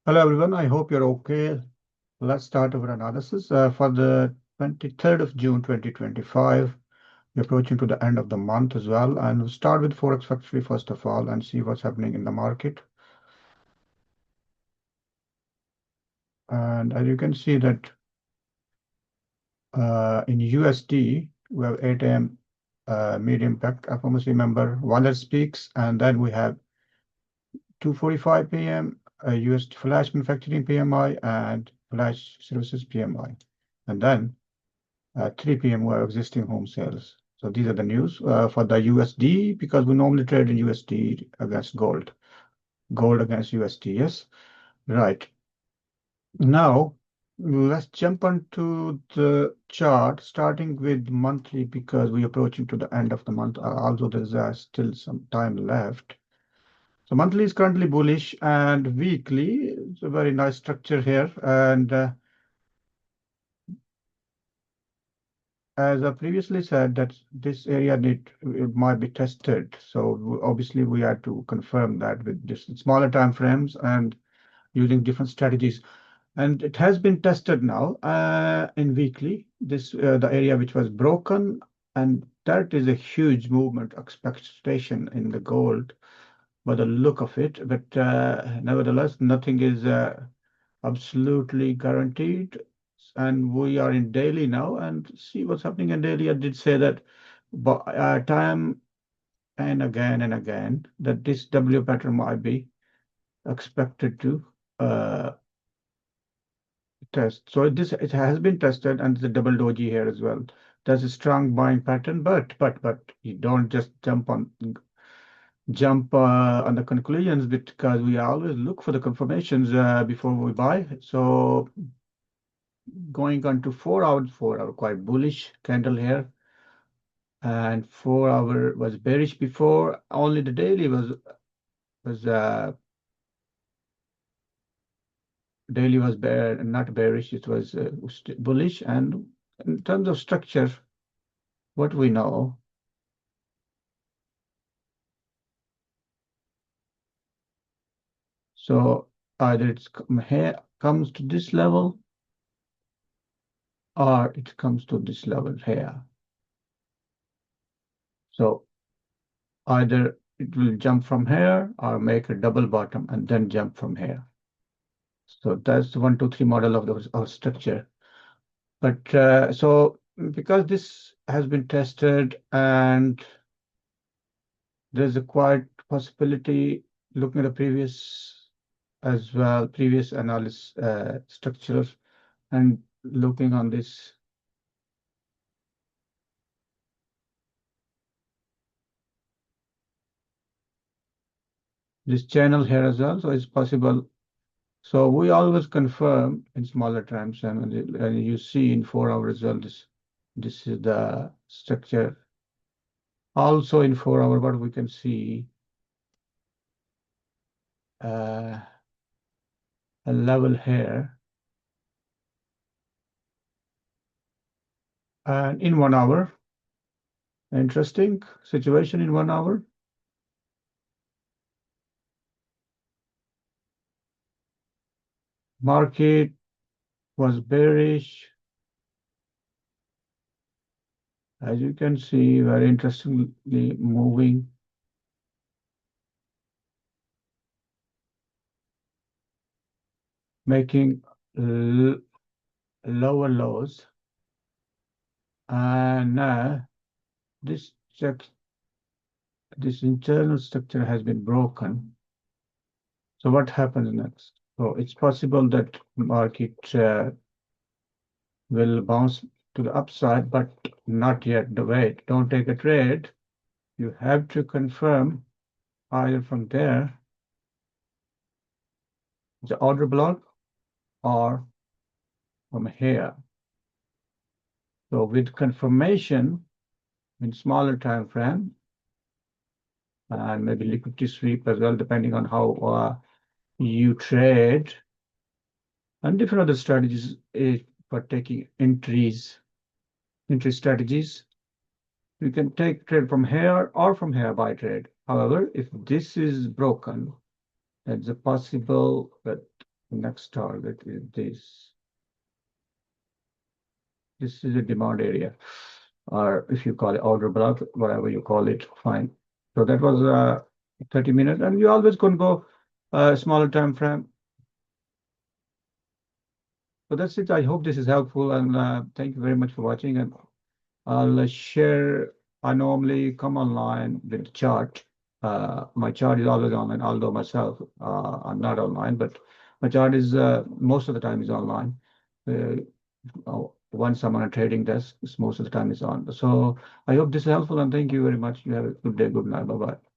Hello everyone, I hope you're okay. Let's start our analysis for the 23rd of June 2025. We're approaching to the end of the month as well, and we'll start with Forex Factory first of all and see what's happening in the market. And as you can see that in USD, we have 8 a.m. Medium pack FOMC member Waller speaks, and then we have 2:45 p.m. US Flash Manufacturing PMI and Flash Services PMI. And then 3 p.m. were existing home sales. So these are the news for the USD because we normally trade in USD against gold. Gold against USD, yes. Right. Now, let's jump onto the chart, starting with monthly because we're approaching to the end of the month, although there's still some time left. So monthly is currently bullish and weekly, it's a very nice structure here. And as I previously said, that this area it might be tested. So obviously we had to confirm that with just smaller time frames and using different strategies. And it has been tested now in weekly. This the area which was broken, and that is a huge movement expectation in the gold by the look of it. But nevertheless, nothing is absolutely guaranteed. And we are in daily now and see what's happening in daily. I did say that but time and again that this W pattern might be expected to uh, test. So it has been tested and the double doji here as well. There's a strong buying pattern, but you don't just jump on the conclusions because we always look for the confirmations before we buy. So going on to 4 hours, 4 hour quite bullish candle here, and 4 hour was bearish before. Only the daily was not bearish. It was bullish. And in terms of structure, what we know. So either it's here comes to this level or it comes to this level here. So either it will jump from here or make a double bottom and then jump from here. So that's the 1, 2, 3 model of our structure. But so because this has been tested and there's a quite possibility looking at the previous as well, previous analysis structures and looking on this channel here as well. So it's possible. So we always confirm in smaller times, and you see in 4 hour as well. This is the structure. Also in 4 hour, what we can see a level here, and in 1 hour, interesting situation in 1 hour. Market was bearish. As you can see, very interestingly moving. Making lower lows. And now this internal structure has been broken. So what happens next? So it's possible that market will bounce to the upside, but not yet. The wait. Don't take a trade. You have to confirm either from there, the order block, or from here. So with confirmation in smaller time frame, and maybe liquidity sweep as well, depending on how you trade, and different other strategies for taking entry strategies. You can take trade from here or from here by trade. However, if this is broken, there's a possible that Next target is this. This is a demand area, or if you call it order block, whatever you call it, fine. So that was 30 minutes, and you always can go smaller time frame. So that's it. I hope this is helpful, and thank you very much for watching. And I'll share. I normally come online with the chart. My chart is always online, although myself I'm not online, but my chart is most of the time is online. Once I'm on a trading desk, most of the time is on. So I hope this is helpful, and thank you very much. You have a good day. Good night. Bye bye.